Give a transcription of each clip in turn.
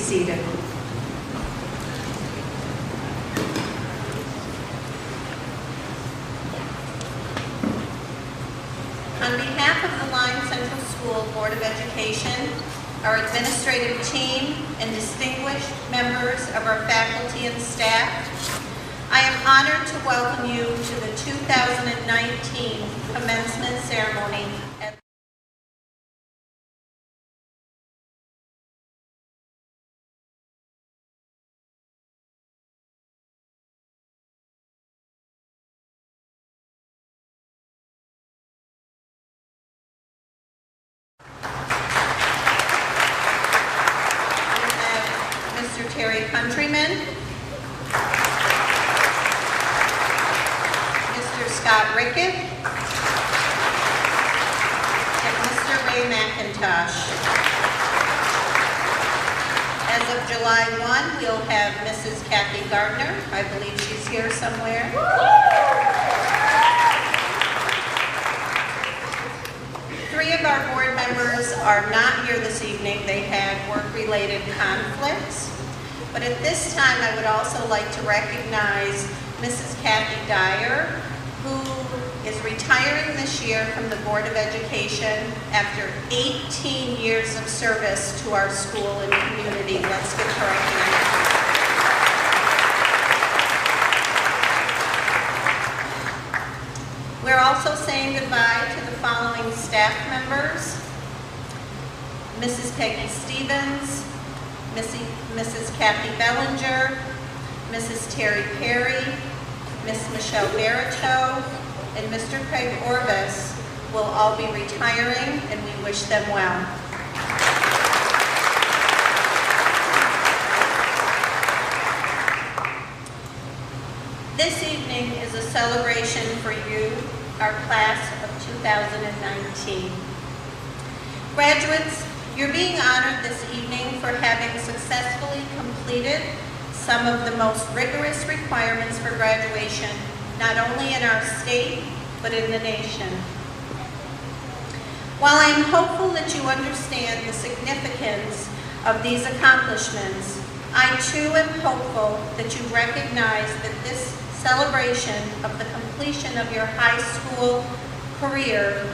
seated. On behalf of the Lyme Central School Board of Education, our administrative team, and distinguished members of our faculty and staff, I am honored to welcome you to the 2019 commencement ceremony at Mr. Terry Countryman, Mr. Scott Rickett, and Mr. Ray McIntosh. As of July 1, we'll have Mrs. Kathy Gardner. I believe she's here somewhere. Three of our board members are not here this evening. They had work-related conflicts. But at this time, I would also like to recognize Mrs. Kathy Dyer, who is retiring this year from the Board of Education after 18 years of service to our school and community. Let's give her a hand. We're also saying goodbye to the following staff members: Mrs. Peggy Stevens, Mrs. Kathy Bellinger, Mrs. Terry Perry, Miss Michelle Barito, and Mr. Craig Orvis will all be retiring, and we wish them well. This evening is a celebration for you, our class of 2019. Graduates, you're being honored this evening for having successfully completed some of the most rigorous requirements for graduation, not only in our state, but in the nation. While I am hopeful that you understand the significance of these accomplishments, I too am hopeful that you recognize that this celebration of the completion of your high school career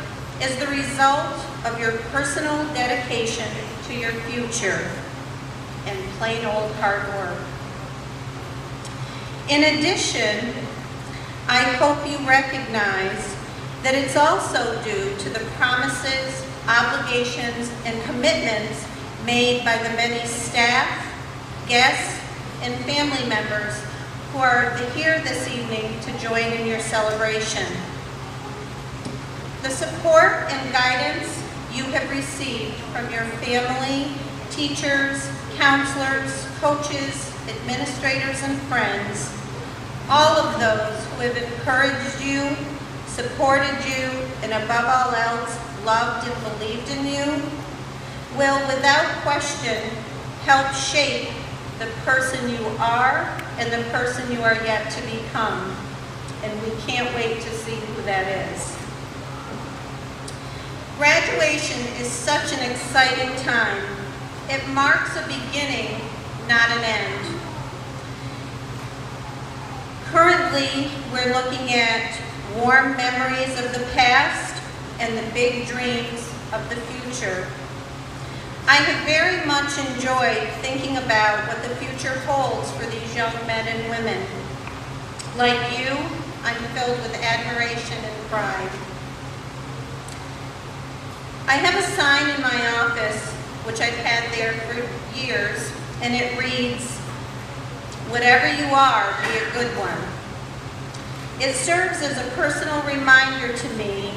is the result of your personal dedication to your future and plain old hard work. In addition, I hope you recognize that it's also due to the promises, obligations, and commitments made by the many staff, guests, and family members who are here this evening to join in your celebration. The support and guidance you have received from your family, teachers, counselors, coaches, administrators, and friends, all of those who have encouraged you, supported you, and above all else, loved and believed in you, will without question help shape the person you are and the person you are yet to become. And we can't wait to see who that is. Graduation is such an exciting time. It marks a beginning, not an end. Currently, we're looking at warm memories of the past and the big dreams of the future. I have very much enjoyed thinking about what the future holds for these young men and women. Like you, I'm filled with admiration and pride. I have a sign in my office, which I've had there for years, and it reads, "Whatever you are, be a good one." It serves as a personal reminder to me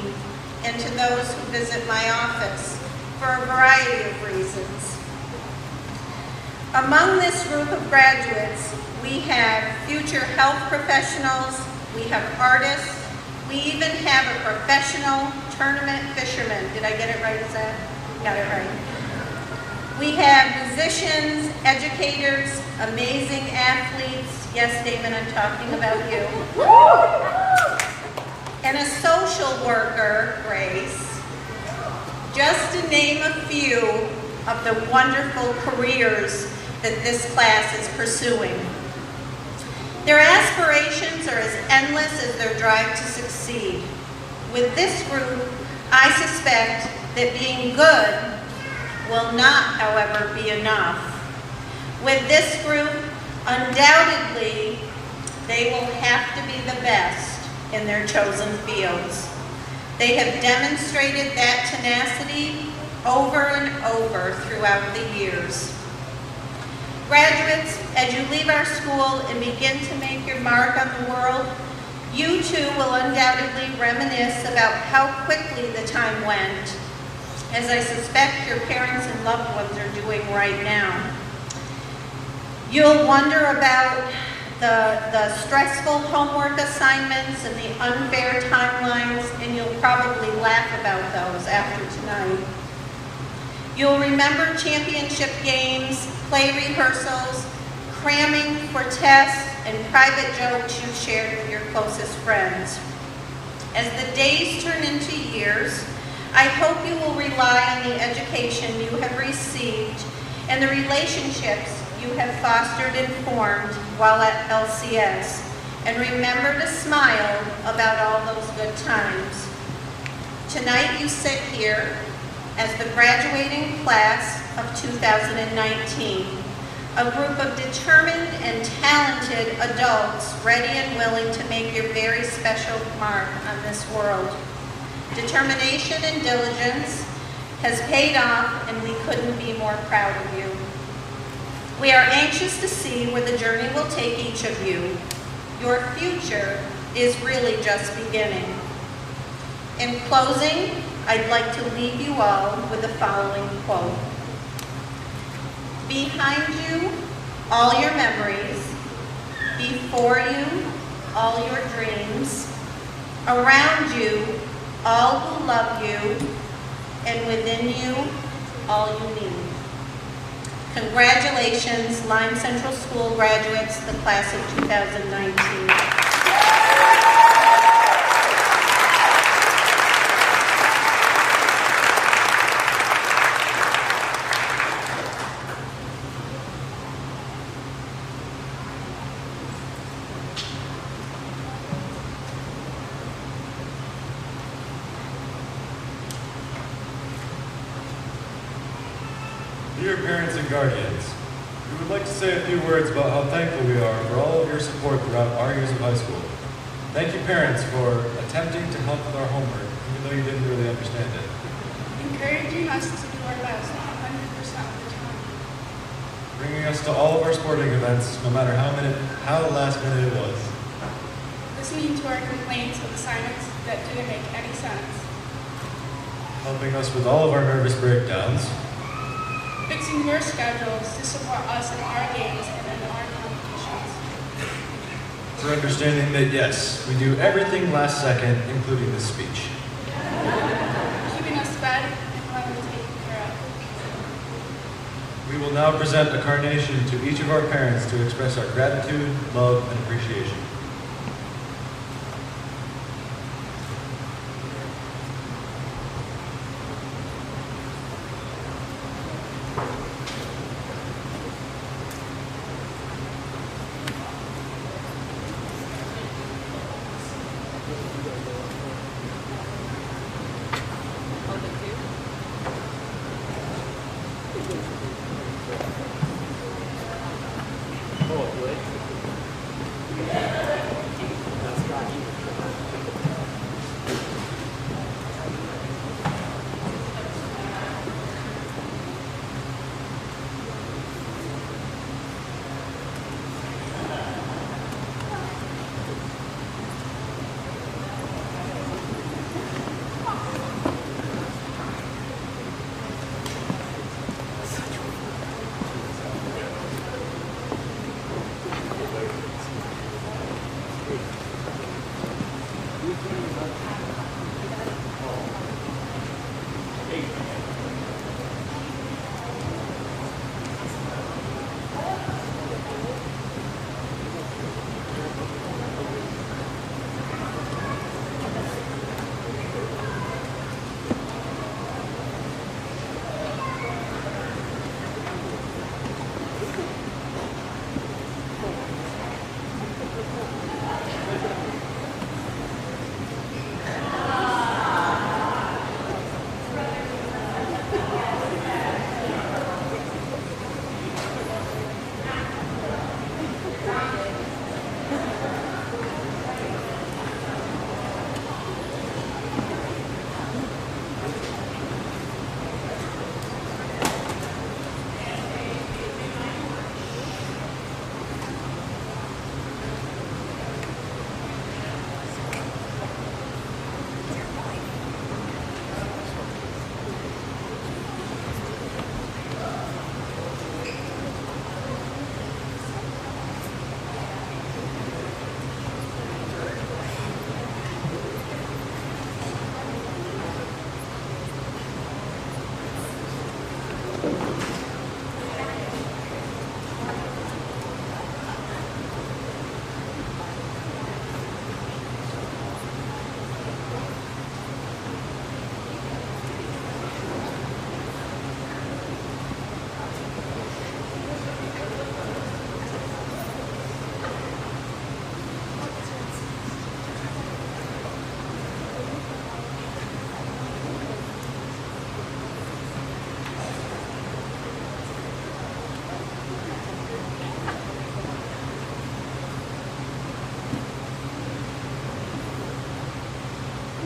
and to those who visit my office for a variety of reasons. Among this group of graduates, we have future health professionals, we have artists, we even have a professional tournament fisherman. Did I get it right, Zach? Got it right. We have musicians, educators, amazing athletes. Yes, Damon, I'm talking about you. And a social worker, Grace. Just to name a few of the wonderful careers that this class is pursuing. Their aspirations are as endless as their drive to succeed. With this group, I suspect that being good will not, however, be enough. With this group, undoubtedly, they will have to be the best in their chosen fields. They have demonstrated that tenacity over and over throughout the years. Graduates, as you leave our school and begin to make your mark on the world, you too will undoubtedly reminisce about how quickly the time went, as I suspect your parents and loved ones are doing right now. You'll wonder about the stressful homework assignments and the unfair timelines, and you'll probably laugh about those after tonight. You'll remember championship games, play rehearsals, cramming for tests, and private jokes you shared with your closest friends. As the days turn into years, I hope you will rely on the education you have received and the relationships you have fostered and formed while at LCS, and remember to smile about all those good times. Tonight you sit here as the graduating class of 2019, a group of determined and talented adults ready and willing to make your very special mark on this world. Determination and diligence has paid off, and we couldn't be more proud of you. We are anxious to see where the journey will take each of you. Your future is really just beginning. In closing, I'd like to leave you all with the following quote. Behind you, all your memories. Before you, all your dreams. Around you, all who love you. And within you, all you need. Congratulations, Lyme Central School graduates, the class of 2019. Dear parents and guardians, we would like to say a few words about how thankful we are for all of your support throughout our years of high school. Thank you, parents, for attempting to help with our homework, even though you didn't really understand it. Encouraging us to do our best 100% of the time. Bringing us to all of our sporting events, no matter how last minute it was. Listening to our complaints of assignments that didn't make any sense. Helping us with all of our nervous breakdowns. Fixing your schedules to support us in our games and in our competitions. For understanding that, yes, we do everything last second, including this speech. Keeping us fed and well taken care of. We will now present a carnation to each of our parents to express our gratitude, love, and appreciation.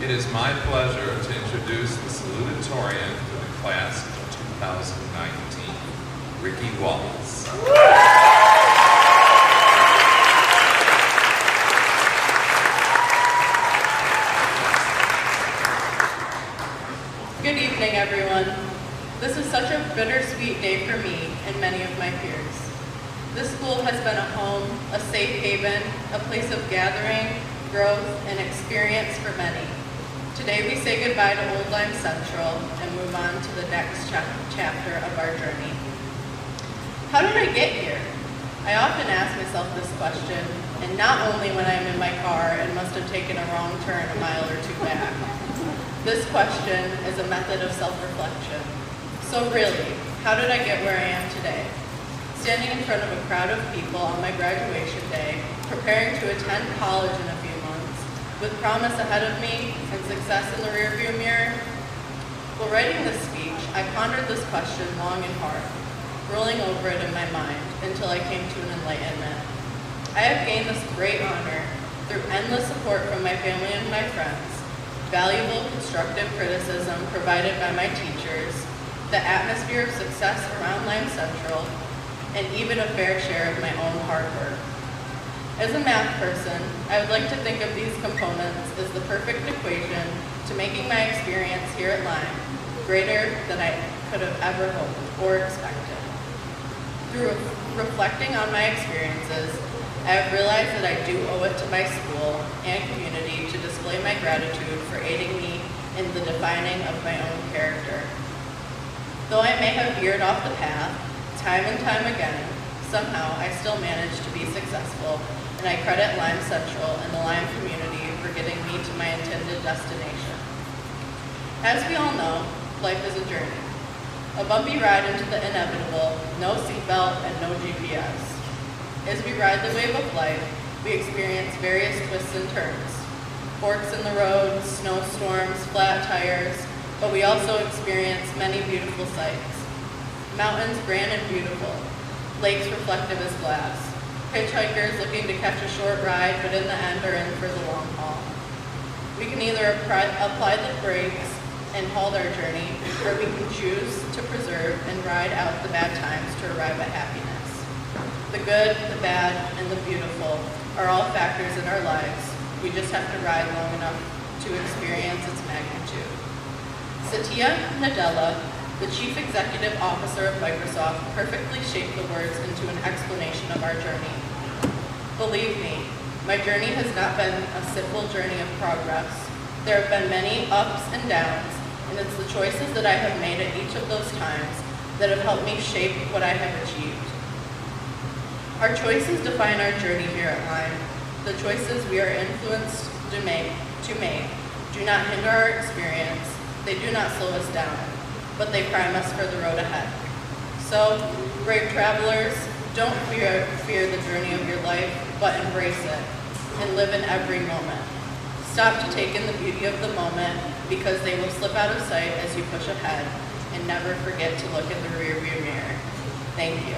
It is my pleasure to introduce the salutatorian for the class of 2019, Ricky Wallace. Good evening, everyone. This is such a bittersweet day for me and many of my peers. This school has been a home, a safe haven, a place of gathering, growth, and experience for many. Today we say goodbye to Old Lyme Central and move on to the next chapter of our journey. How did I get here? I often ask myself this question, and not only when I'm in my car and must have taken a wrong turn a mile or two back. This question is a method of self-reflection. So really, how did I get where I am today? Standing in front of a crowd of people on my graduation day, preparing to attend college in a few months, with promise ahead of me and success in the rearview mirror? While writing this speech, I pondered this question long and hard, rolling over it in my mind until I came to an enlightenment. I have gained this great honor through endless support from my family and my friends, valuable constructive criticism provided by my teachers, the atmosphere of success around Lyme Central, and even a fair share of my own hard work. As a math person, I would like to think of these components as the perfect equation to making my experience here at Lyme greater than I could have ever hoped or expected. Through reflecting on my experiences, I have realized that I do owe it to my school and community to display my gratitude for aiding me in the defining of my own character. Though I may have veered off the path, time and time again, somehow I still managed to be successful, and I credit Lyme Central and the Lyme community for getting me to my intended destination. As we all know, life is a journey. A bumpy ride into the inevitable, no seatbelt, and no GPS. As we ride the wave of life, we experience various twists and turns. Forks in the road, snowstorms, flat tires, but we also experience many beautiful sights. Mountains grand and beautiful, lakes reflective as glass, hitchhikers looking to catch a short ride but in the end are in for the long haul. We can either apply the brakes and halt our journey, or we can choose to preserve and ride out the bad times to arrive at happiness. The good, the bad, and the beautiful are all factors in our lives. We just have to ride long enough to experience its magnitude. Satya Nadella, the Chief Executive Officer of Microsoft, perfectly shaped the words into an explanation of our journey. Believe me, my journey has not been a simple journey of progress. There have been many ups and downs, and it's the choices that I have made at each of those times that have helped me shape what I have achieved. Our choices define our journey here at Lyme. The choices we are influenced to make do not hinder our experience. They do not slow us down, but they prime us for the road ahead. So, brave travelers, don't fear the journey of your life, but embrace it and live in every moment. Stop to take in the beauty of the moment because they will slip out of sight as you push ahead, and never forget to look in the rearview mirror. Thank you.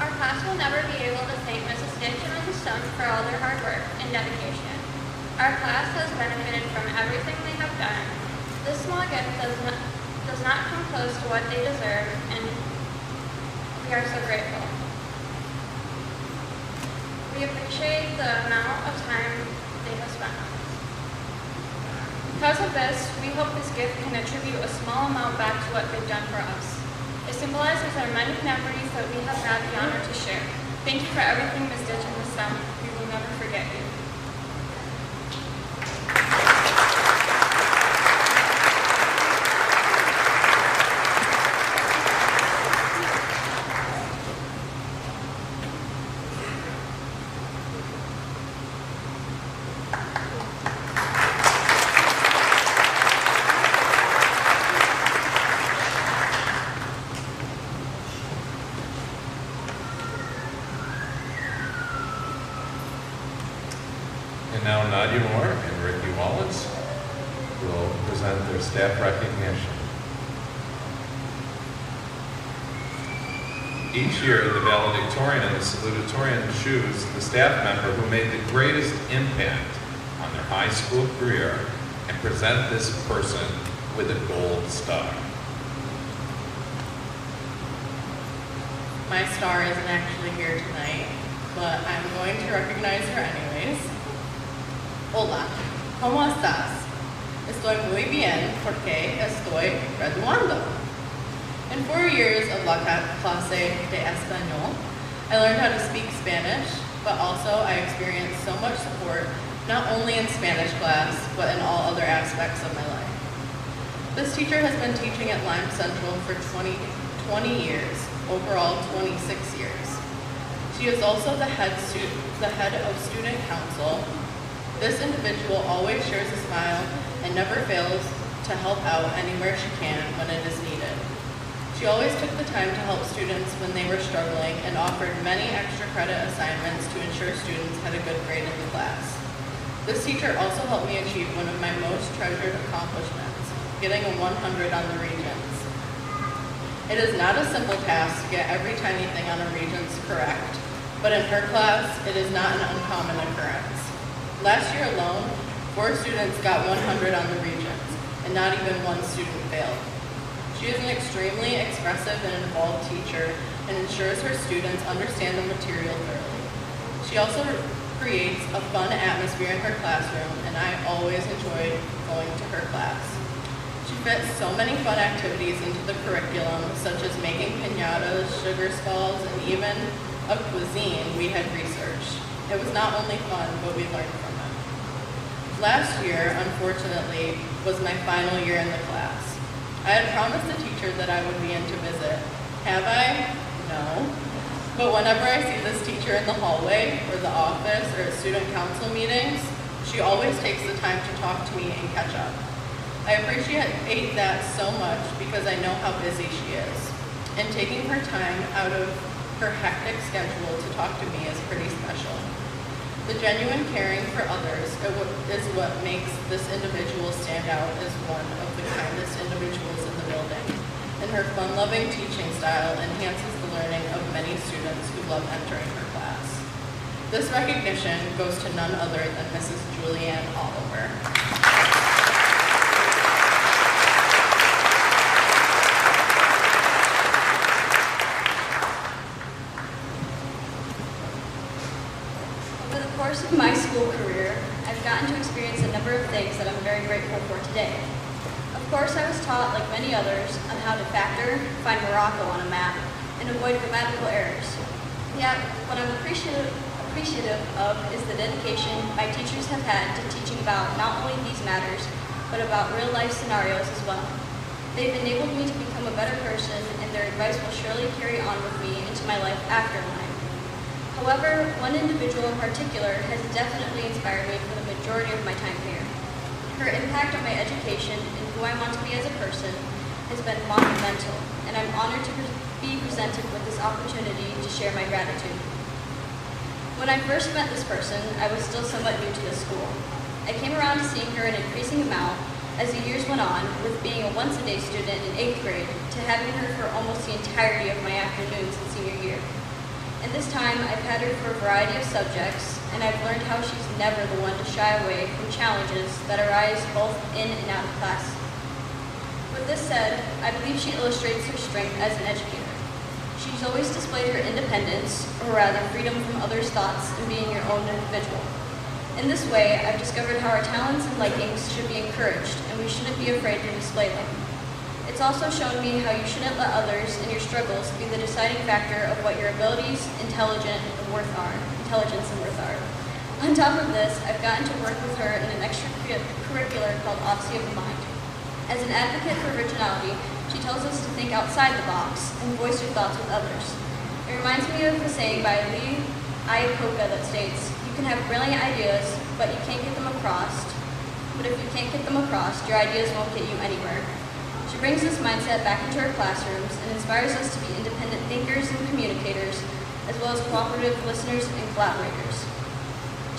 Our class will never be able to thank Mrs. Stitch and Mrs. Stone for all their hard work and dedication. Our class has benefited from everything they have done. This small gift does not come close to what they deserve, and we are so grateful. We appreciate the amount of time they have spent on us. Because of this, we hope this gift can attribute a small amount back to what they've done for us. It symbolizes our many memories that we have had the honor to share. Thank you for everything, Ms. Ditch and Ms. Stone. We will never forget you. And now Claudia Moore and Ricky Wallace will present their staff recognition. Each year, the valedictorian and the salutatorian choose the staff member who made the greatest impact on their high school career and present this person with a gold star. My star isn't actually here tonight, but I'm going to recognize her anyways. Hola, ¿cómo estás? Estoy muy bien porque estoy graduando. In 4 years of la clase de español, I learned how to speak Spanish, but also I experienced so much support, not only in Spanish class, but in all other aspects of my life. This teacher has been teaching at Lyme Central for 20 years, overall 26 years. She is also the head of student council. This individual always shares a smile and never fails to help out anywhere she can when it is needed. She always took the time to help students when they were struggling and offered many extra credit assignments to ensure students had a good grade in the class. This teacher also helped me achieve one of my most treasured accomplishments, getting a 100 on the Regents. It is not a simple task to get every tiny thing on a Regents correct, but in her class, it is not an uncommon occurrence. Last year alone, 4 students got 100 on the Regents, and not even 1 student failed. She is an extremely expressive and involved teacher and ensures her students understand the material thoroughly. She also creates a fun atmosphere in her classroom, and I always enjoyed going to her class. She fits so many fun activities into the curriculum, such as making piñatas, sugar skulls, and even a cuisine we had researched. It was not only fun, but we learned from it. Last year, unfortunately, was my final year in the class. I had promised the teacher that I would be in to visit. Have I? No. But whenever I see this teacher in the hallway, or the office, or at student council meetings, she always takes the time to talk to me and catch up. I appreciate that so much because I know how busy she is. And taking her time out of her hectic schedule to talk to me is pretty special. The genuine caring for others is what makes this individual stand out as one of the kindest individuals in the building. And her fun-loving teaching style enhances the learning of many students who love entering her class. This recognition goes to none other than Mrs. Julianne Oliver. Of my school career, I've gotten to experience a number of things that I'm very grateful for today. Of course, I was taught, like many others, on how to factor, find Morocco on a map, and avoid grammatical errors. Yet, what I'm appreciative of is the dedication my teachers have had to teaching about not only these matters, but about real-life scenarios as well. They've enabled me to become a better person, and their advice will surely carry on with me into my life after Lyme. However, one individual in particular has definitely inspired me for the majority of my time here. Her impact on my education and who I want to be as a person has been monumental, and I'm honored to be presented with this opportunity to share my gratitude. When I first met this person, I was still somewhat new to this school. I came around to seeing her an increasing amount as the years went on, with being a once-a-day student in 8th grade to having her for almost the entirety of my afternoons in senior year. And this time, I've had her for a variety of subjects, and I've learned how she's never the one to shy away from challenges that arise both in and out of class. With this said, I believe she illustrates her strength as an educator. She's always displayed her independence, or rather freedom from others' thoughts and being your own individual. In this way, I've discovered how our talents and likings should be encouraged, and we shouldn't be afraid to display them. It's also shown me how you shouldn't let others and your struggles be the deciding factor of what your abilities, intelligence, and worth are. On top of this, I've gotten to work with her in an extracurricular called Office of the Mind. As an advocate for originality, she tells us to think outside the box and voice your thoughts with others. It reminds me of the saying by Lee Iacocca that states, "You can have brilliant ideas, but if you can't get them across, your ideas won't get you anywhere." She brings this mindset back into our classrooms and inspires us to be independent thinkers and communicators, as well as cooperative listeners and collaborators.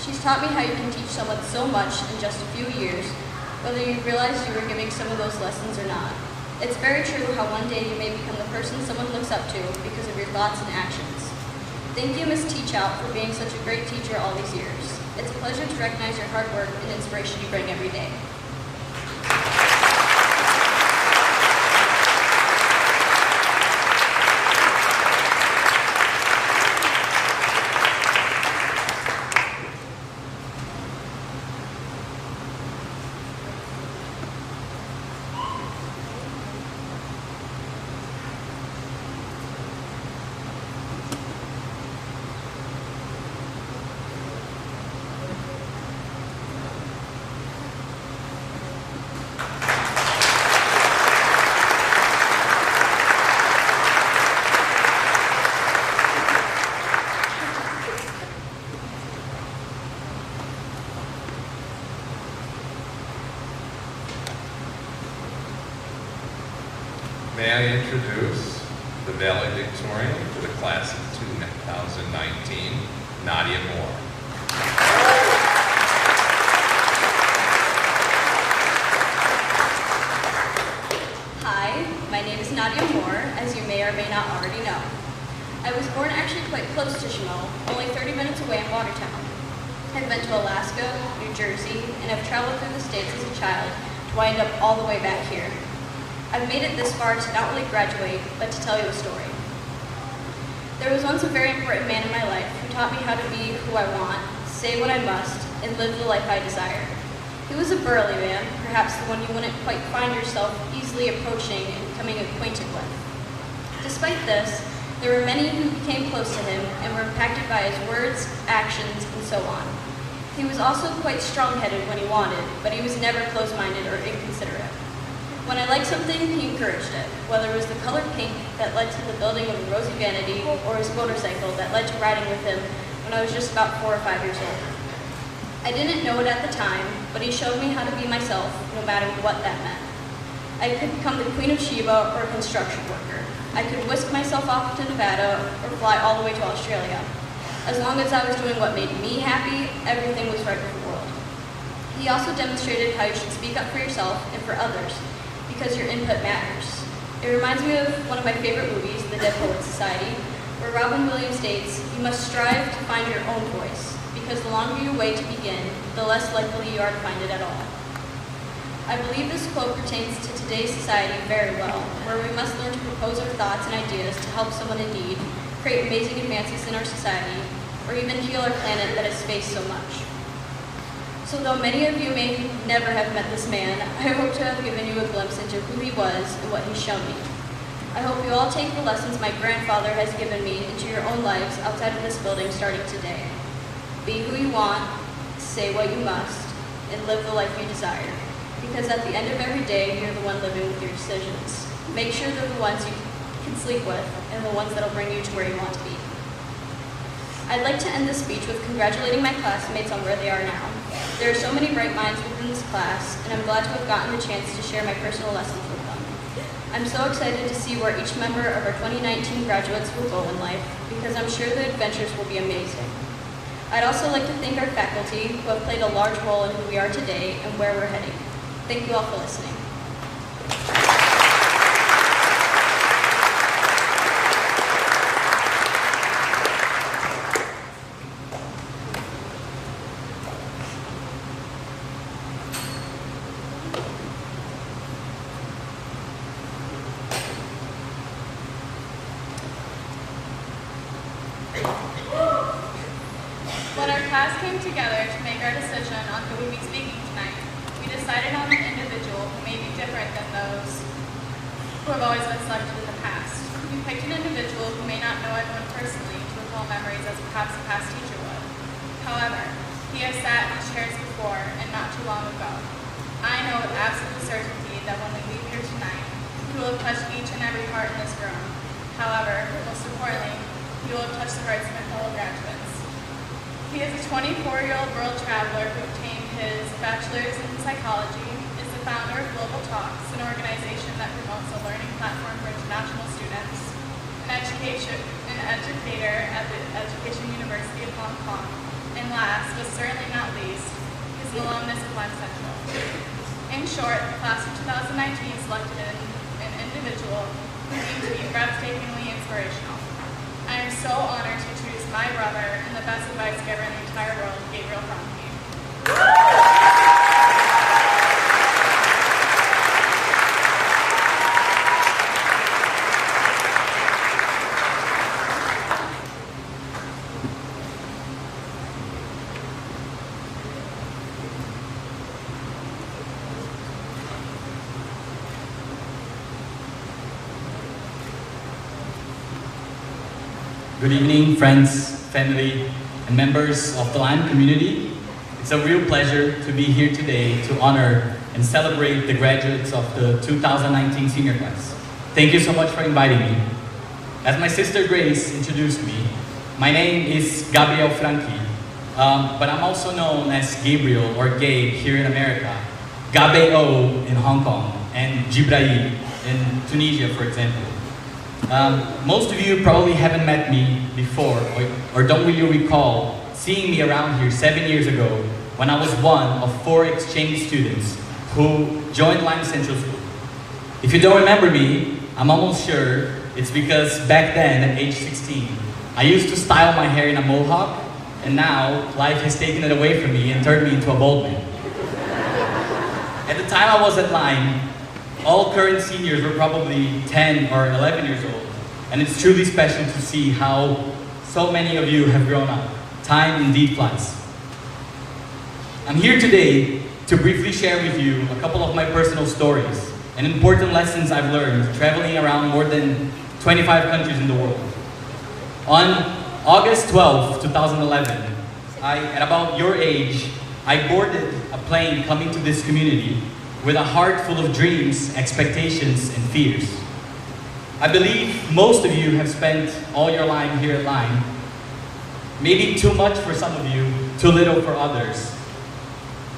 She's taught me how you can teach someone so much in just a few years, whether you realized you were giving some of those lessons or not. It's very true how one day you may become the person someone looks up to because of your thoughts and actions. Thank you, Ms. Teachout, for being such a great teacher all these years. It's a pleasure to recognize your hard work and inspiration you bring every day. May I introduce the valedictorian for the class of 2019, Nadia Moore. Hi, my name is Nadia Moore, as you may or may not already know. I was born actually quite close to Chemot, only 30 minutes away in Watertown. I've been to Alaska, New Jersey, and have traveled through the States as a child to wind up all the way back here. I've made it this far to not only graduate, but to tell you a story. There was once a very important man in my life who taught me how to be who I want, say what I must, and live the life I desire. He was a burly man, perhaps the one you wouldn't quite find yourself easily approaching and becoming acquainted with. Despite this, there were many who became close to him and were impacted by his words, actions, and so on. He was also quite strong-headed when he wanted, but he was never close-minded or inconsiderate. When I liked something, he encouraged it, whether it was the color pink that led to the building of a rosy vanity or his motorcycle that led to riding with him when I was just about 4 or 5 years old. I didn't know it at the time, but he showed me how to be myself, no matter what that meant. I could become the Queen of Sheba or a construction worker. I could whisk myself off to Nevada or fly all the way to Australia. As long as I was doing what made me happy, everything was right with the world. He also demonstrated how you should speak up for yourself and for others, because your input matters. It reminds me of one of my favorite movies, The Dead Poets Society, where Robin Williams states, "You must strive to find your own voice, because the longer you wait to begin, the less likely you are to find it at all." I believe this quote pertains to today's society very well, where we must learn to propose our thoughts and ideas to help someone in need, create amazing advances in our society, or even heal our planet that has faced so much. So though many of you may never have met this man, I hope to have given you a glimpse into who he was and what he's shown me. I hope you all take the lessons my grandfather has given me into your own lives outside of this building starting today. Be who you want, say what you must, and live the life you desire. Because at the end of every day, you're the one living with your decisions. Make sure they're the ones you can sleep with and the ones that'll bring you to where you want to be. I'd like to end this speech with congratulating my classmates on where they are now. There are so many bright minds within this class, and I'm glad to have gotten the chance to share my personal lessons with them. I'm so excited to see where each member of our 2019 graduates will go in life, because I'm sure the adventures will be amazing. I'd also like to thank our faculty, who have played a large role in who we are today and where we're heading. Thank you all for listening. When our class came together to make our decision on who would be speaking tonight, we decided on an individual who may be different than those who have always been selected in the past. We picked an individual who may not know everyone personally to recall memories as perhaps a past teacher would. However, he has sat in these chairs before and not too long ago. I know with absolute certainty that when we leave here tonight, he will have touched each and every heart in this room. However, most importantly, he will have touched the hearts of my fellow graduates. He is a 24-year-old world traveler who obtained his bachelor's in psychology, is the founder of Global Talks, an organization that promotes a learning platform for international students, an educator at the Education University of Hong Kong, And last, but certainly not least, is an alumnus of Lyme Central. In short, the class of 2019 selected an individual who seemed to be breathtakingly inspirational. I am so honored to introduce my brother and the best advice giver in the entire world, Gabriel Franke. Good evening, friends, family, and members of the Lyme community. It's a real pleasure to be here today to honor and celebrate the graduates of the 2019 senior class. Thank you so much for inviting me. As my sister Grace introduced me, my name is Gabriel Franke, but I'm also known as Gabriel or Gabe here in America, Gabeo in Hong Kong, and Jibrahim in Tunisia, for example. Most of you probably haven't met me before or don't really recall seeing me around here 7 years ago when I was one of 4 exchange students who joined Lyme Central School. If you don't remember me, I'm almost sure it's because back then at age 16, I used to style my hair in a mohawk, and now life has taken it away from me and turned me into a bald man. At the time I was at Lyme, all current seniors were probably 10 or 11 years old, and it's truly special to see how so many of you have grown up. Time indeed flies. I'm here today to briefly share with you a couple of my personal stories and important lessons I've learned traveling around more than 25 countries in the world. On August 12, 2011, at about your age, I boarded a plane coming to this community with a heart full of dreams, expectations, and fears. I believe most of you have spent all your life here at Lyme. Maybe too much for some of you, too little for others.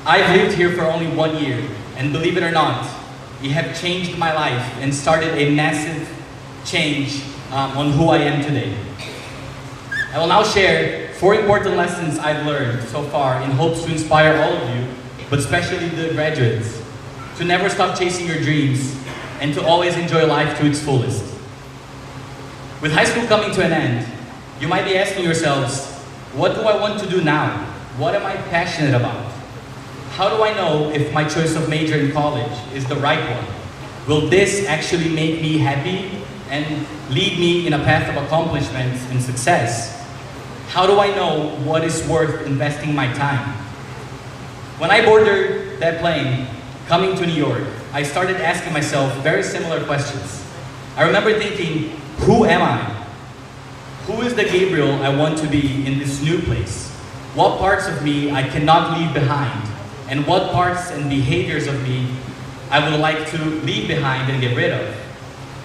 I've lived here for only 1 year, and believe it or not, you have changed my life and started a massive change on who I am today. I will now share 4 important lessons I've learned so far in hopes to inspire all of you, but especially the graduates, to never stop chasing your dreams and to always enjoy life to its fullest. With high school coming to an end, you might be asking yourselves, what do I want to do now? What am I passionate about? How do I know if my choice of major in college is the right one? Will this actually make me happy and lead me in a path of accomplishment and success? How do I know what is worth investing my time? When I boarded that plane, coming to New York, I started asking myself very similar questions. I remember thinking, who am I? Who is the Gabriel I want to be in this new place? What parts of me I cannot leave behind? And what parts and behaviors of me I would like to leave behind and get rid of?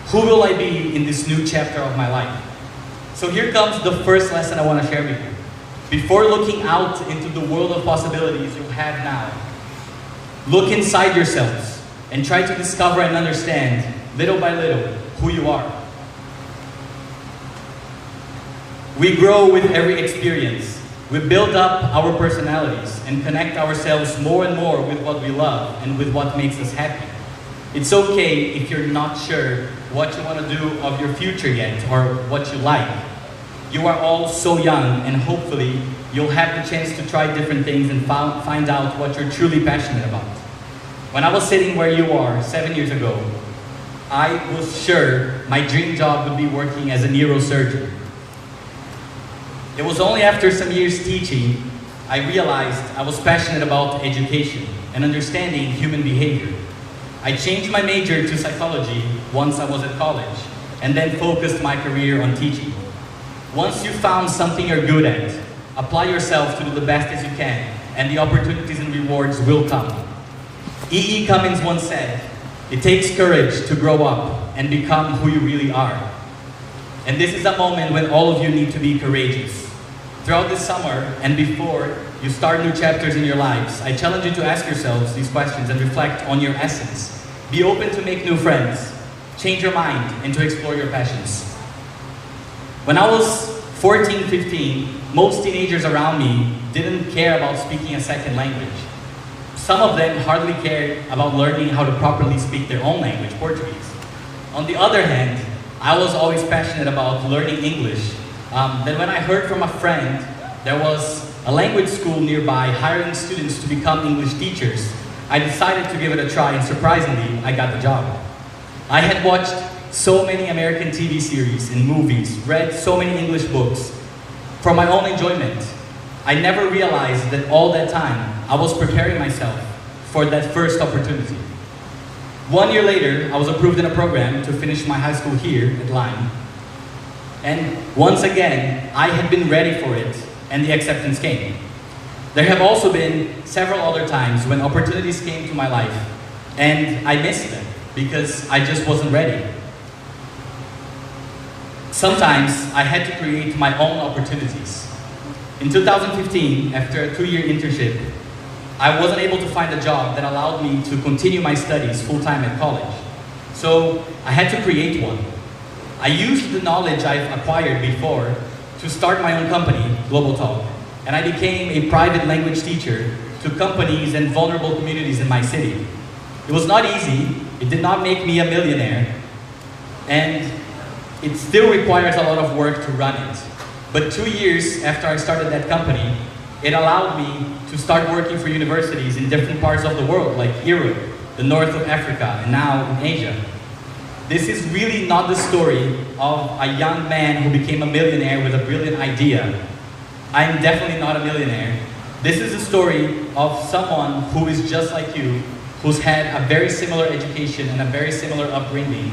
Who will I be in this new chapter of my life? So here comes the first lesson I want to share with you. Before looking out into the world of possibilities you have now, look inside yourselves and try to discover and understand, little by little, who you are. We grow with every experience. We build up our personalities and connect ourselves more and more with what we love and with what makes us happy. It's okay if you're not sure what you want to do of your future yet or what you like. You are all so young, and hopefully you'll have the chance to try different things and find out what you're truly passionate about. When I was sitting where you are 7 years ago, I was sure my dream job would be working as a neurosurgeon. It was only after some years teaching, I realized I was passionate about education and understanding human behavior. I changed my major to psychology once I was at college, and then focused my career on teaching. Once you found something you're good at, apply yourself to do the best as you can, and the opportunities and rewards will come. E. Cummings once said, "It takes courage to grow up and become who you really are." And this is a moment when all of you need to be courageous. Throughout this summer and before you start new chapters in your lives, I challenge you to ask yourselves these questions and reflect on your essence. Be open to make new friends, change your mind, and to explore your passions. When I was 14, 15, most teenagers around me didn't care about speaking a second language. Some of them hardly cared about learning how to properly speak their own language, Portuguese. On the other hand, I was always passionate about learning English. Then when I heard from a friend there was a language school nearby hiring students to become English teachers, I decided to give it a try, and surprisingly, I got the job. I had watched so many American TV series and movies, read so many English books for my own enjoyment. I never realized that all that time I was preparing myself for that first opportunity. 1 year later, I was approved in a program to finish my high school here at Lyme. And once again, I had been ready for it, and the acceptance came. There have also been several other times when opportunities came to my life, and I missed them because I just wasn't ready. Sometimes I had to create my own opportunities. In 2015, after a 2-year internship, I wasn't able to find a job that allowed me to continue my studies full-time at college. So I had to create one. I used the knowledge I've acquired before to start my own company, Global Talk, and I became a private language teacher to companies and vulnerable communities in my city. It was not easy, it did not make me a millionaire, and it still requires a lot of work to run it. But 2 years after I started that company, it allowed me to start working for universities in different parts of the world, like Europe, the north of Africa, and now in Asia. This is really not the story of a young man who became a millionaire with a brilliant idea. I am definitely not a millionaire. This is the story of someone who is just like you, who's had a very similar education and a very similar upbringing,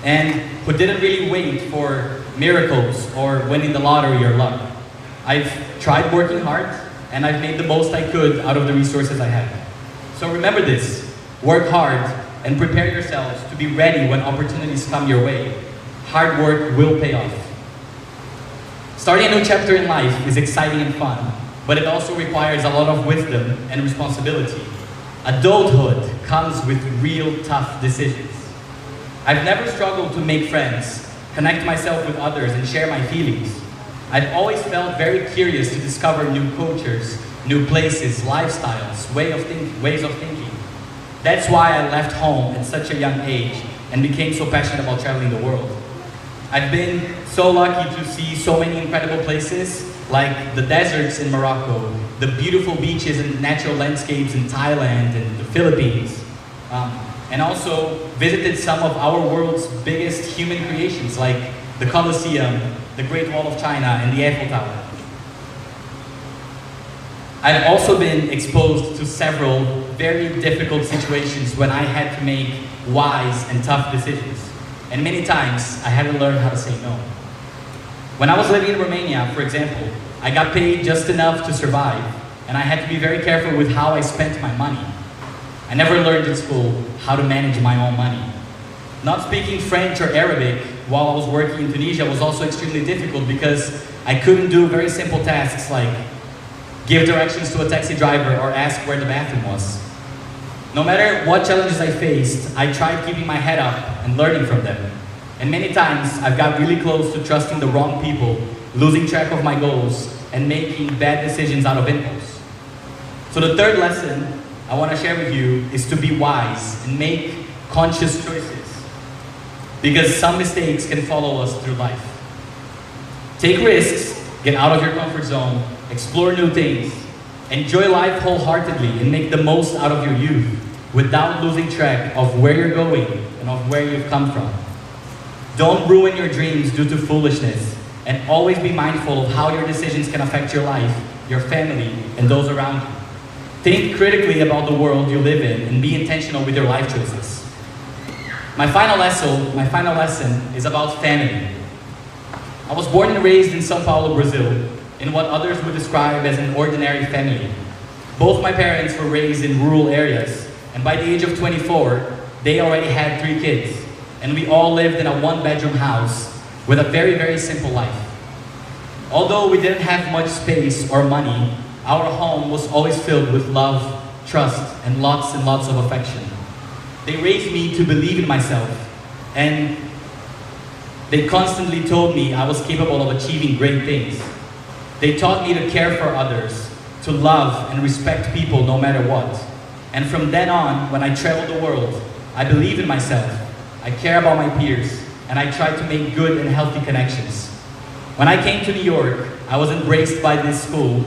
and who didn't really wait for miracles or winning the lottery or luck. I've tried working hard, and I've made the most I could out of the resources I had. So remember this, work hard and prepare yourselves to be ready when opportunities come your way. Hard work will pay off. Starting a new chapter in life is exciting and fun, but it also requires a lot of wisdom and responsibility. Adulthood comes with real tough decisions. I've never struggled to make friends, connect myself with others, and share my feelings. I've always felt very curious to discover new cultures, new places, lifestyles, ways of thinking. That's why I left home at such a young age and became so passionate about traveling the world. I've been so lucky to see so many incredible places, like the deserts in Morocco, the beautiful beaches and natural landscapes in Thailand and the Philippines, and also visited some of our world's biggest human creations, like the Colosseum, the Great Wall of China, and the Eiffel Tower. I've also been exposed to several very difficult situations when I had to make wise and tough decisions. And many times, I had to learn how to say no. When I was living in Romania, for example, I got paid just enough to survive, and I had to be very careful with how I spent my money. I never learned in school how to manage my own money. Not speaking French or Arabic while I was working in Tunisia was also extremely difficult because I couldn't do very simple tasks like give directions to a taxi driver or ask where the bathroom was. No matter what challenges I faced, I tried keeping my head up and learning from them. And many times, I've got really close to trusting the wrong people, losing track of my goals, and making bad decisions out of impulse. So the third lesson I want to share with you is to be wise and make conscious choices, because some mistakes can follow us through life. Take risks, get out of your comfort zone, explore new things, enjoy life wholeheartedly, and make the most out of your youth without losing track of where you're going and of where you've come from. Don't ruin your dreams due to foolishness, and always be mindful of how your decisions can affect your life, your family, and those around you. Think critically about the world you live in and be intentional with your life choices. My final lesson is about family. I was born and raised in São Paulo, Brazil, in what others would describe as an ordinary family. Both my parents were raised in rural areas, and by the age of 24, they already had 3 kids, and we all lived in a 1-bedroom house with a very, very simple life. Although we didn't have much space or money, our home was always filled with love, trust, and lots of affection. They raised me to believe in myself, and they constantly told me I was capable of achieving great things. They taught me to care for others, to love and respect people no matter what. And from then on, when I travel the world, I believe in myself, I care about my peers, and I try to make good and healthy connections. When I came to New York, I was embraced by this school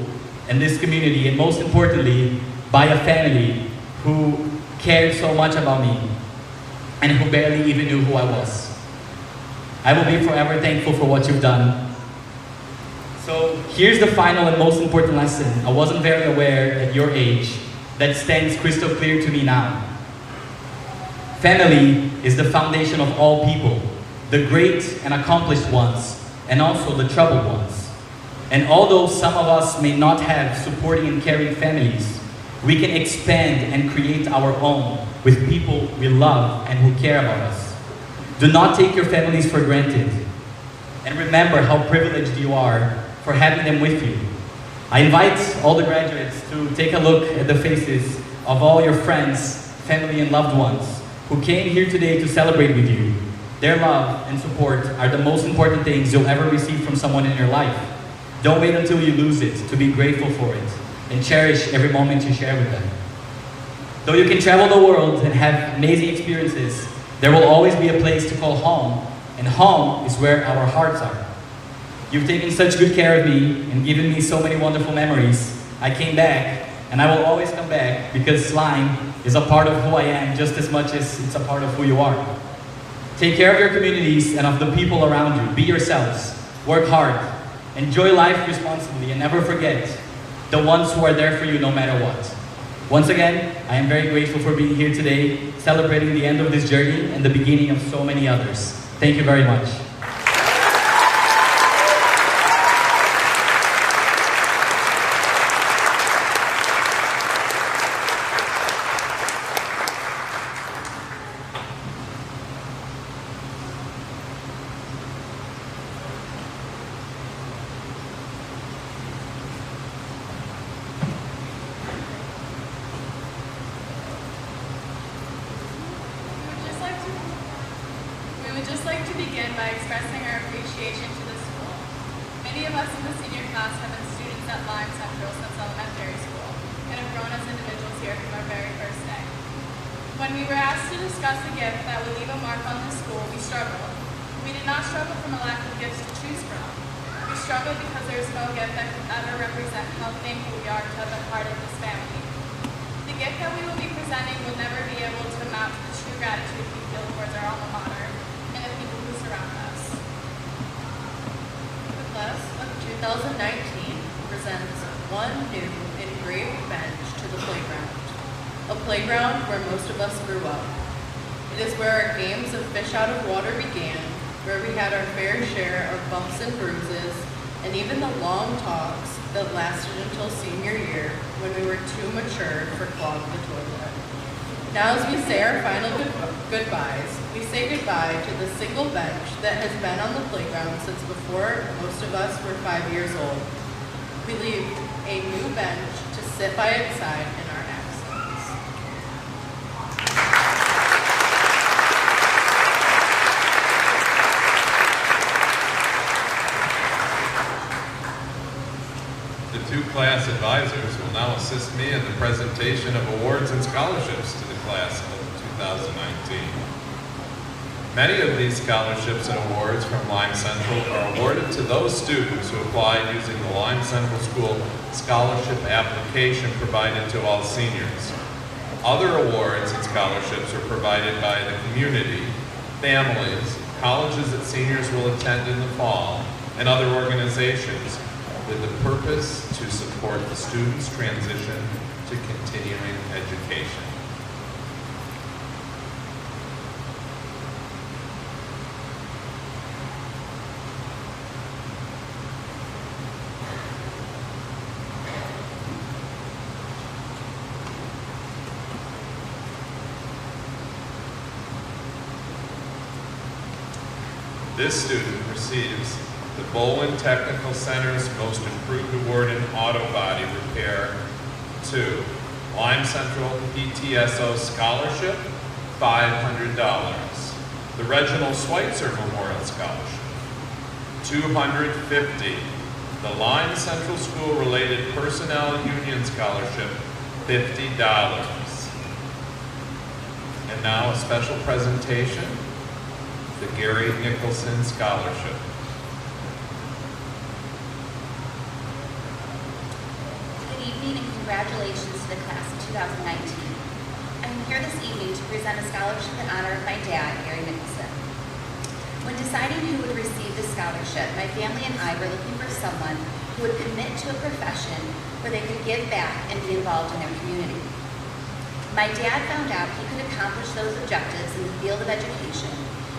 and this community, and most importantly, by a family who cared so much about me and who barely even knew who I was. I will be forever thankful for what you've done. So here's the final and most important lesson I wasn't very aware at your age that stands crystal clear to me now. Family is the foundation of all people, the great and accomplished ones, and also the troubled ones. And although some of us may not have supporting and caring families, we can expand and create our own with people we love and who care about us. Do not take your families for granted. And remember how privileged you are for having them with you. I invite all the graduates to take a look at the faces of all your friends, family, and loved ones who came here today to celebrate with you. Their love and support are the most important things you'll ever receive from someone in your life. Don't wait until you lose it to be grateful for it, and cherish every moment you share with them. Though you can travel the world and have amazing experiences, there will always be a place to call home, and home is where our hearts are. You've taken such good care of me and given me so many wonderful memories. I came back, and I will always come back because Lyme is a part of who I am just as much as it's a part of who you are. Take care of your communities and of the people around you. Be yourselves. Work hard. Enjoy life responsibly, and never forget the ones who are there for you no matter what. Once again, I am very grateful for being here today, celebrating the end of this journey and the beginning of so many others. Thank you very much. We would just like to begin by expressing our appreciation to the school. Many of us in the senior class have been students at Lyme Central since elementary school and have grown as individuals here from our very first day. When we were asked to discuss a gift that would leave a mark on the school, we struggled. We did not struggle from a lack of gifts to choose from. We struggled because there is no gift that could ever represent how thankful we are to have been part of this family. The gift that we will be presenting will never be able to amount to the true gratitude we feel towards our alma mater and the people who surround us. The class of 2019 presents one new engraved bench to the playground. A playground where most of us grew up. It is where our games of fish out of water began, where we had our fair share of bumps and bruises, and even the long talks that lasted until senior year when we were too mature for clog the toilet. Now as we say our final goodbyes, we say goodbye to the single bench that has been on the playground since before most of us were 5 years old. We leave a new bench to sit by its side in our absence. The two class advisors will now assist me in the presentation of awards and scholarships to the class of 2019. Many of these scholarships and awards from Lyme Central are awarded to those students who applied using the Lyme Central School scholarship application provided to all seniors. Other awards and scholarships are provided by the community, families, colleges that seniors will attend in the fall, and other organizations with the purpose to support the students' transition to continuing education. This student receives the Bolin Technical Center's Most Improved Award in Auto Body Repair to Lyme Central PTSO Scholarship, $500. The Reginald Schweitzer Memorial Scholarship, $250. The Lyme Central School Related Personnel Union Scholarship, $50. And now a special presentation, the Gary Nicholson Scholarship. Good evening and congratulations to the class of 2019. I'm here this evening to present a scholarship in honor of my dad, Gary Nicholson. When deciding who would receive this scholarship, my family and I were looking for someone who would commit to a profession where they could give back and be involved in their community. My dad found out he could accomplish those objectives in the field of education,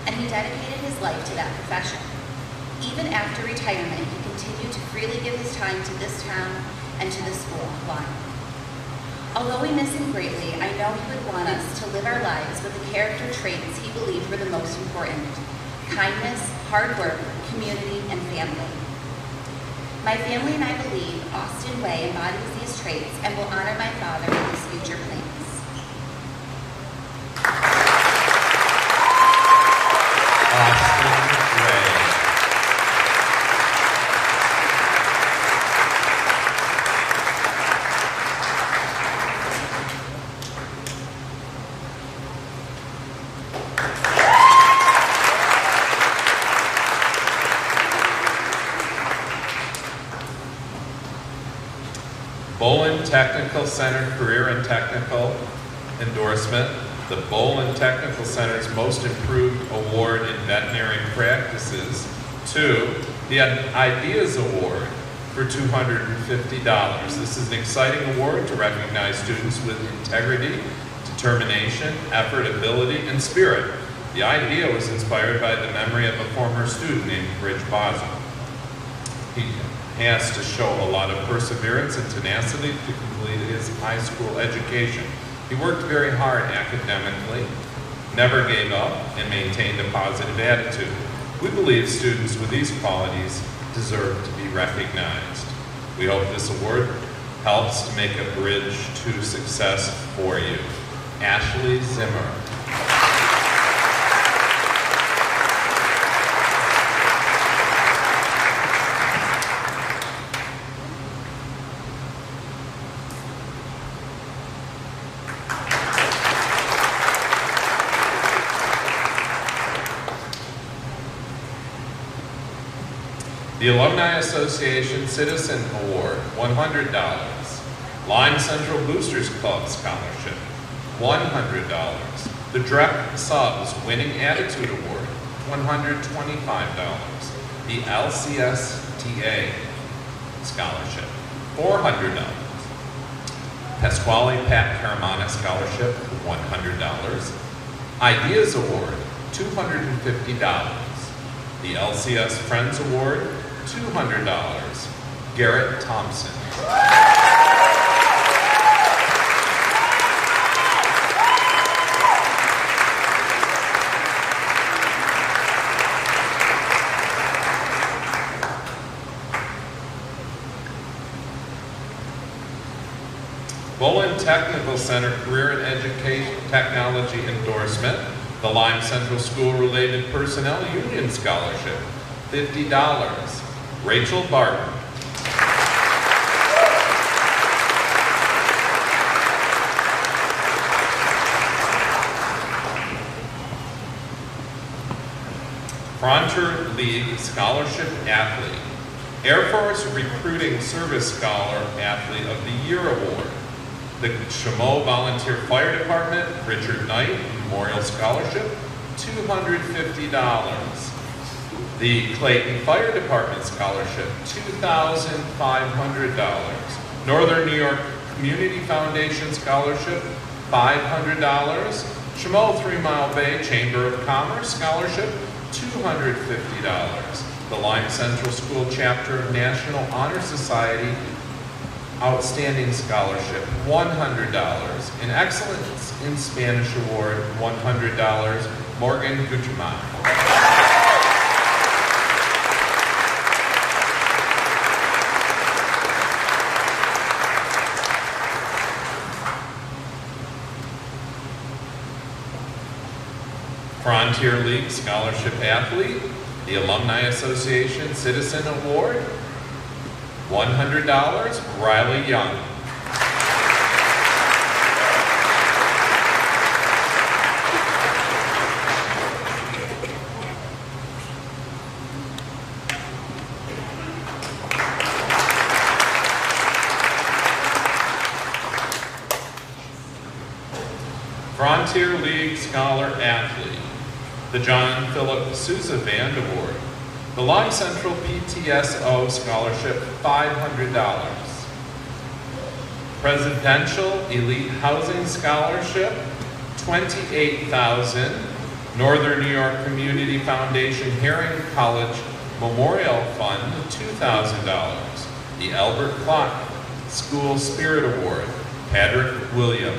and he dedicated his life to that profession. Even after retirement, he continued to freely give his time to this town and to the school of Lyme. Although we miss him greatly, I know he would want us to live our lives with the character traits he believed were the most important: kindness, hard work, community, and family. My family and I believe Austin Way embodies these traits and will honor my father in his future plans. Austin Way. Bolin Technical Center Career and Technical Endorsement. The Bolin Technical Center's Most Improved Award in Veterinary Practices to the Ideas Award for $250. This is an exciting award to recognize students with integrity, determination, effort, ability, and spirit. The idea was inspired by the memory of a former student named Bridge Boswell. He has to show a lot of perseverance and tenacity to complete his high school education. He worked very hard academically, never gave up, and maintained a positive attitude. We believe students with these qualities deserve to be recognized. We hope this award helps to make a bridge to success for you. Ashley Zimmer. The Alumni Association Citizen Award, $100. Lyme Central Boosters Club Scholarship, $100. The Direct Subs Winning Attitude Award, $125. The LCSTA Scholarship, $400. Pasquale Pat Caramana Scholarship, $100. Ideas Award, $250. The LCS Friends Award, $200. Garrett Thompson. Bolin Technical Center Career and Education Technology Endorsement. The Lyme Central School Related Personnel Union Scholarship, $50. Rachel Barton. Frontier League Scholarship Athlete. Air Force Recruiting Service Scholar Athlete of the Year Award. The Chameau Volunteer Fire Department Richard Knight Memorial Scholarship, $250. The Clayton Fire Department Scholarship, $2,500. Northern New York Community Foundation Scholarship, $500. Chameau 3 Mile Bay Chamber of Commerce Scholarship, $250. The Lyme Central School Chapter of National Honor Society Outstanding Scholarship, $100. An Excellence in Spanish Award, $100. Morgan Gutterman. Frontier League Scholarship Athlete, the Alumni Association Citizen Award, $100, Riley Young. Frontier League Scholar Athlete, the John Philip Sousa Band Award, the Lyme Central PTSO Scholarship, $500. Presidential Elite Housing Scholarship, $28,000. Northern New York Community Foundation Herring College Memorial Fund, $2,000. The Albert Clark School Spirit Award, Patrick Williams.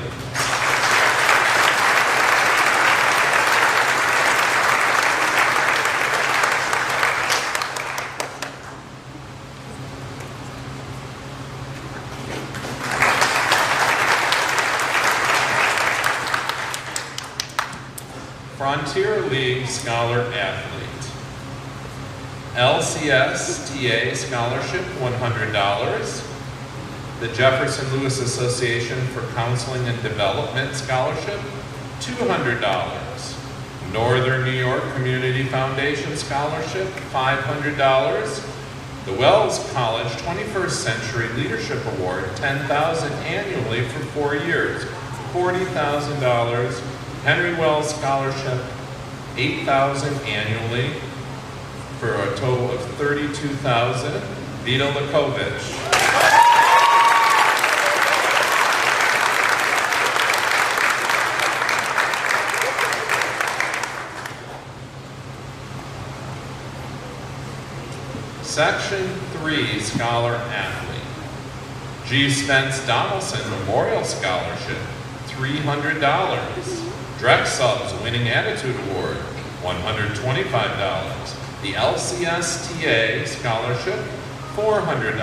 Frontier League Scholar Athlete. LCS-TA Scholarship, $100. The Jefferson Lewis Association for Counseling and Development Scholarship, $200. Northern New York Community Foundation Scholarship, $500. The Wells College 21st Century Leadership Award, $10,000 annually for 4 years, $40,000. Henry Wells Scholarship, $8,000 annually for a total of $32,000. Vita Lakovich. Section 3 Scholar Athlete. G. Spence Donaldson Memorial Scholarship, $300. Drex Subs Winning Attitude Award, $125. The LCS-TA Scholarship, $400.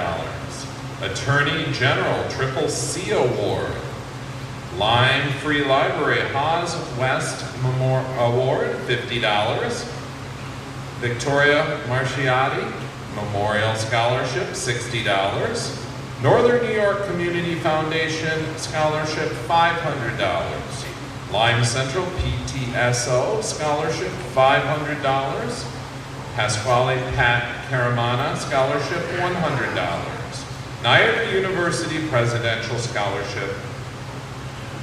Attorney General Triple C Award. Lyme Free Library Haas West Award, $50. Victoria Marciati Memorial Scholarship, $60. Northern New York Community Foundation Scholarship, $500. Lyme Central PTSO Scholarship, $500. Pasquale Pat Caramana Scholarship, $100. Niagara University Presidential Scholarship,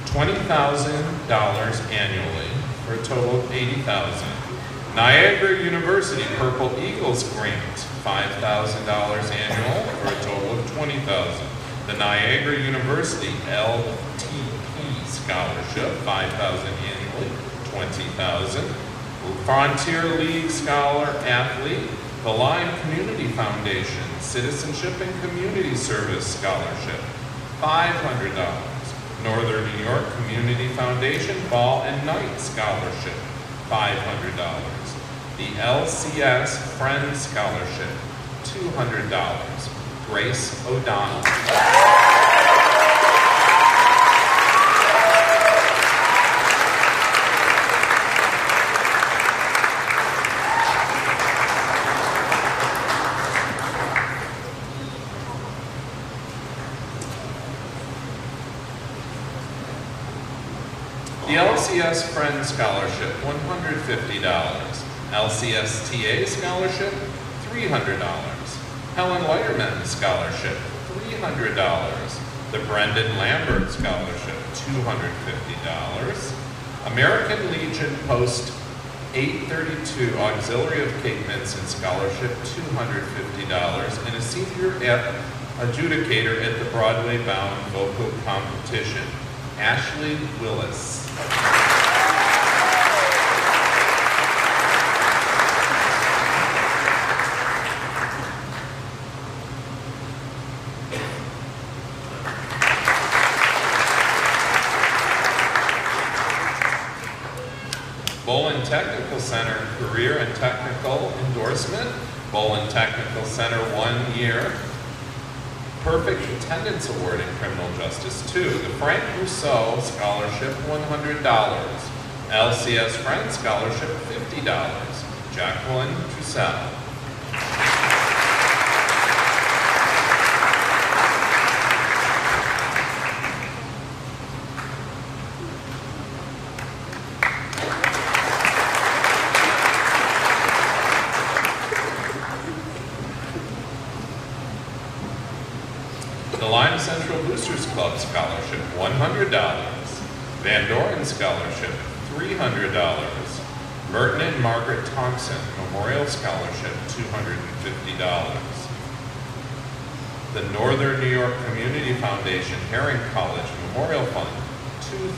$20,000 annually for a total of $80,000. Niagara University Purple Eagles Grant, $5,000 annual for a total of $20,000. The Niagara University LTP Scholarship, $5,000 annually, $20,000. Frontier League Scholar Athlete, the Lyme Community Foundation Citizenship and Community Service Scholarship, $500. Northern New York Community Foundation Ball and Night Scholarship, $500. The LCS Friends Scholarship, $200. Grace O'Donnell. The LCS Friends Scholarship, $150. LCS-TA Scholarship, $300. Helen Leiterman Scholarship, $300. The Brendan Lambert Scholarship, $250. American Legion Post 832 Auxiliary of Cape Minson Scholarship, $250. And a senior adjudicator at the Broadway Bound Vocal Competition, Ashley Willis. Bolin Technical Center Career and Technical Endorsement. Bolin Technical Center 1 year. Perfect Attendance Award in Criminal Justice 2. The Frank Rousseau Scholarship, $100. LCS Friends Scholarship, $50. Jacqueline Trussell. Boosters Club Scholarship, $100. Van Doren Scholarship, $300. Merton and Margaret Thompson Memorial Scholarship, $250. The Northern New York Community Foundation Herring College Memorial Fund,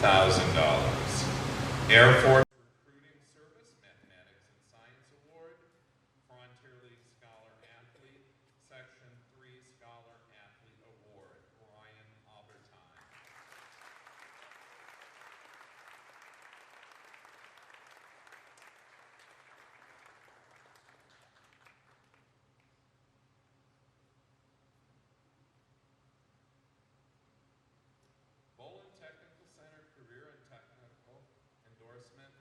$2,000. Air Force Recruiting Service Mathematics and Science Award, Frontier League Scholar Athlete, Section 3 Scholar Athlete Award, Ryan Albertine. Bolin Technical Center Career and Technical Endorsement,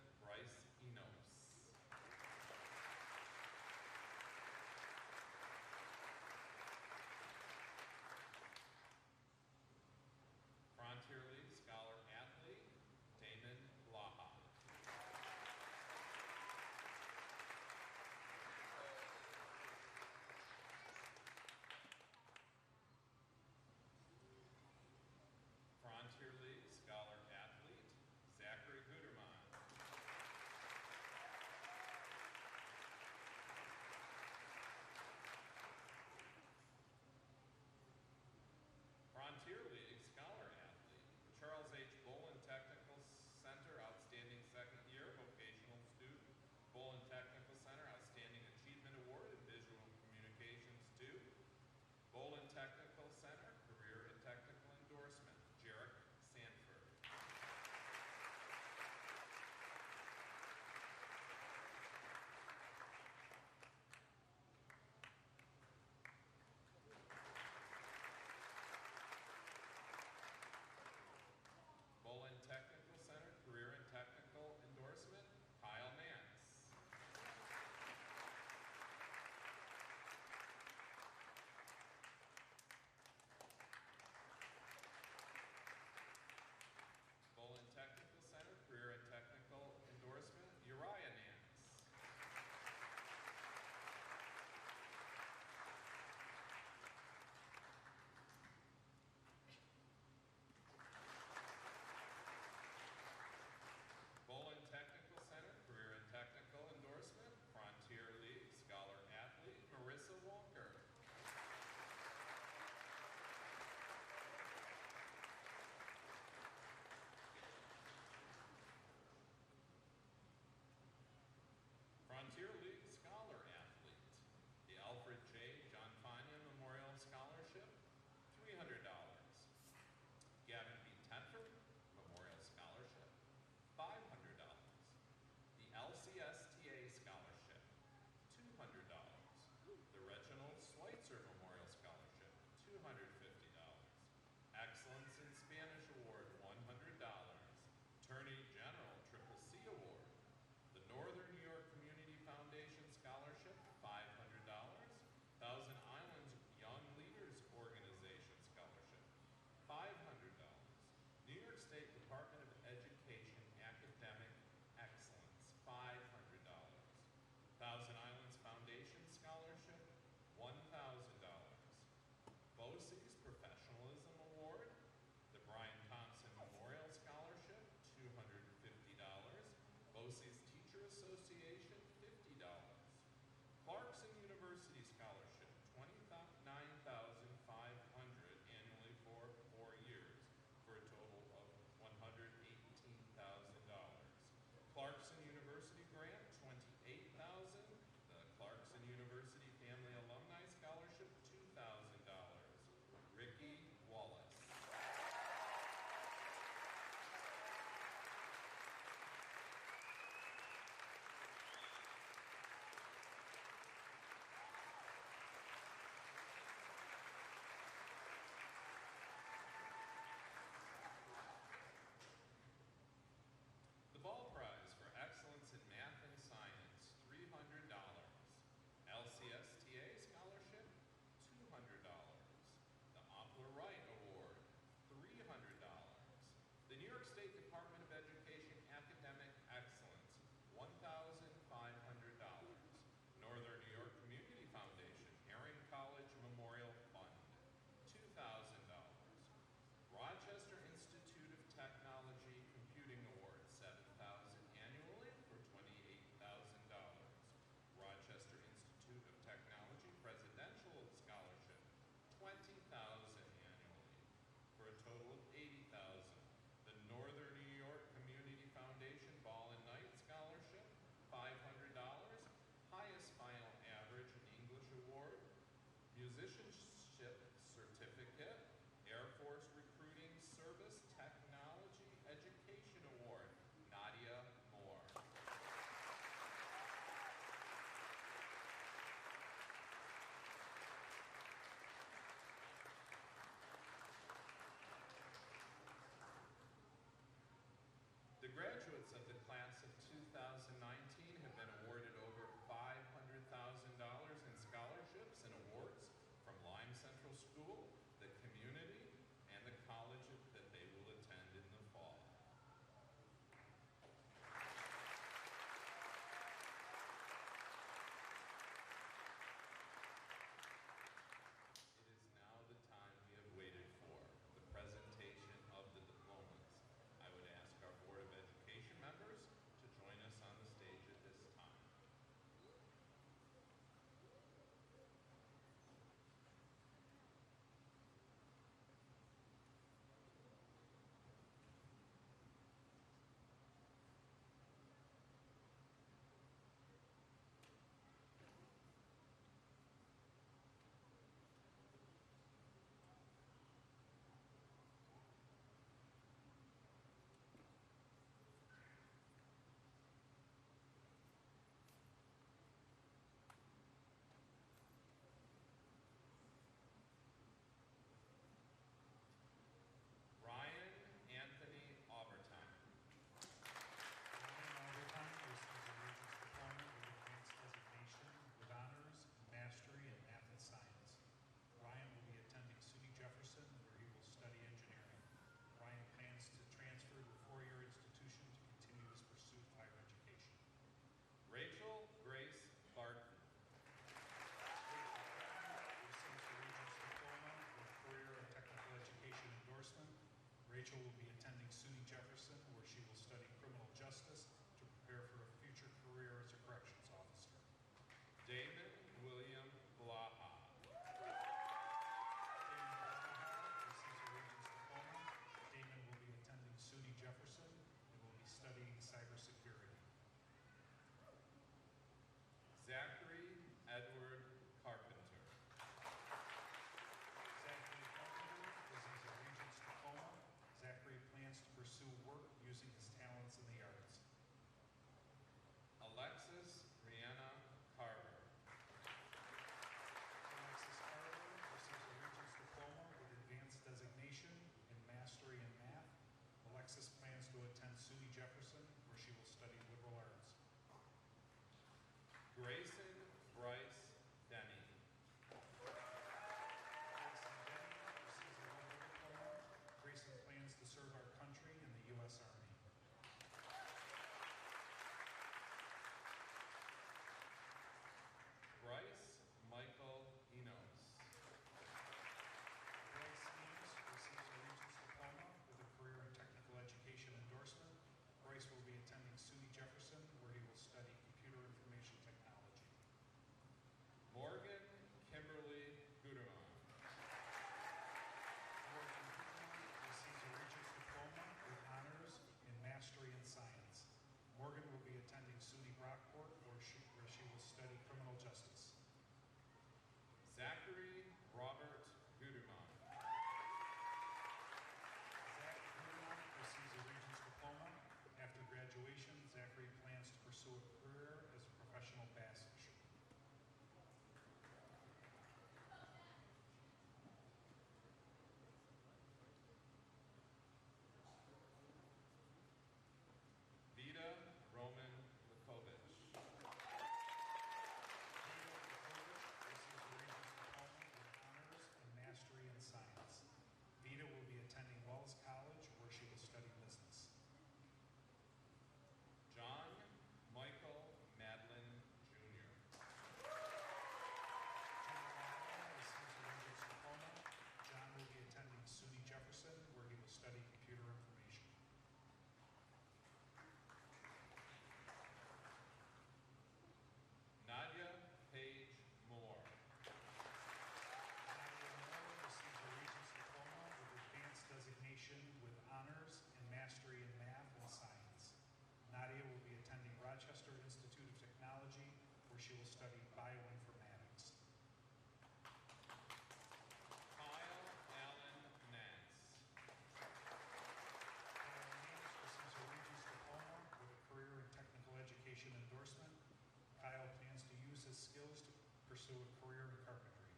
pursue a career in carpentry.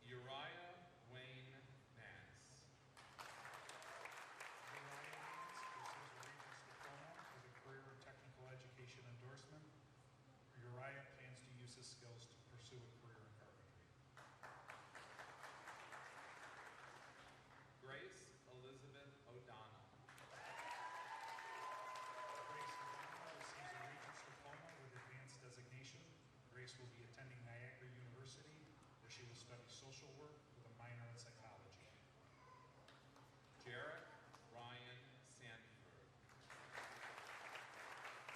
Uriah Wayne Nance. Uriah Nance pursues a Regents Diploma with a career in technical education endorsement. Uriah plans to use his skills to pursue a career in carpentry. Grace Elizabeth O'Donnell. Grace O'Donnell receives a Regents Diploma with advanced designation. Grace will be attending Niagara University, where she will study social work with a minor in psychology. Jarek Ryan Sanford.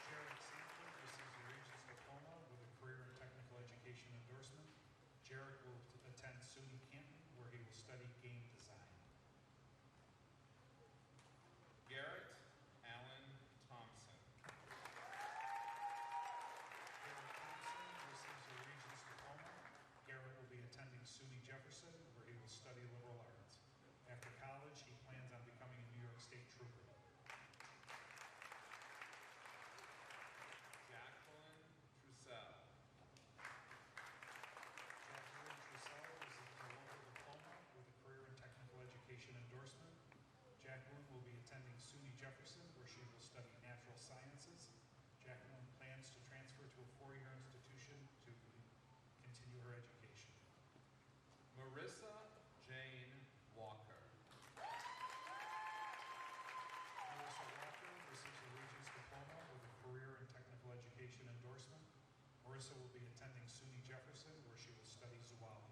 Jarek Sanford receives a Regents Diploma with a career in technical education endorsement. Jarek will attend SUNY Canton, where he will study game design. Garrett Allen Thompson. Garrett Thompson receives a Regents Diploma. Garrett will be attending SUNY Jefferson, where he will study liberal arts. After college, he plans on becoming a New York State Trooper. Jacqueline Trussell. Jacqueline Trussell receives a local diploma with a career in technical education endorsement. Jacqueline will be attending SUNY Jefferson, where she will study natural sciences. Jacqueline plans to transfer to a four-year institution to continue her education. Marissa Jane Walker. Marissa Walker receives a Regents Diploma with a career in technical education endorsement. Marissa will be attending SUNY Jefferson, where she will study zoology.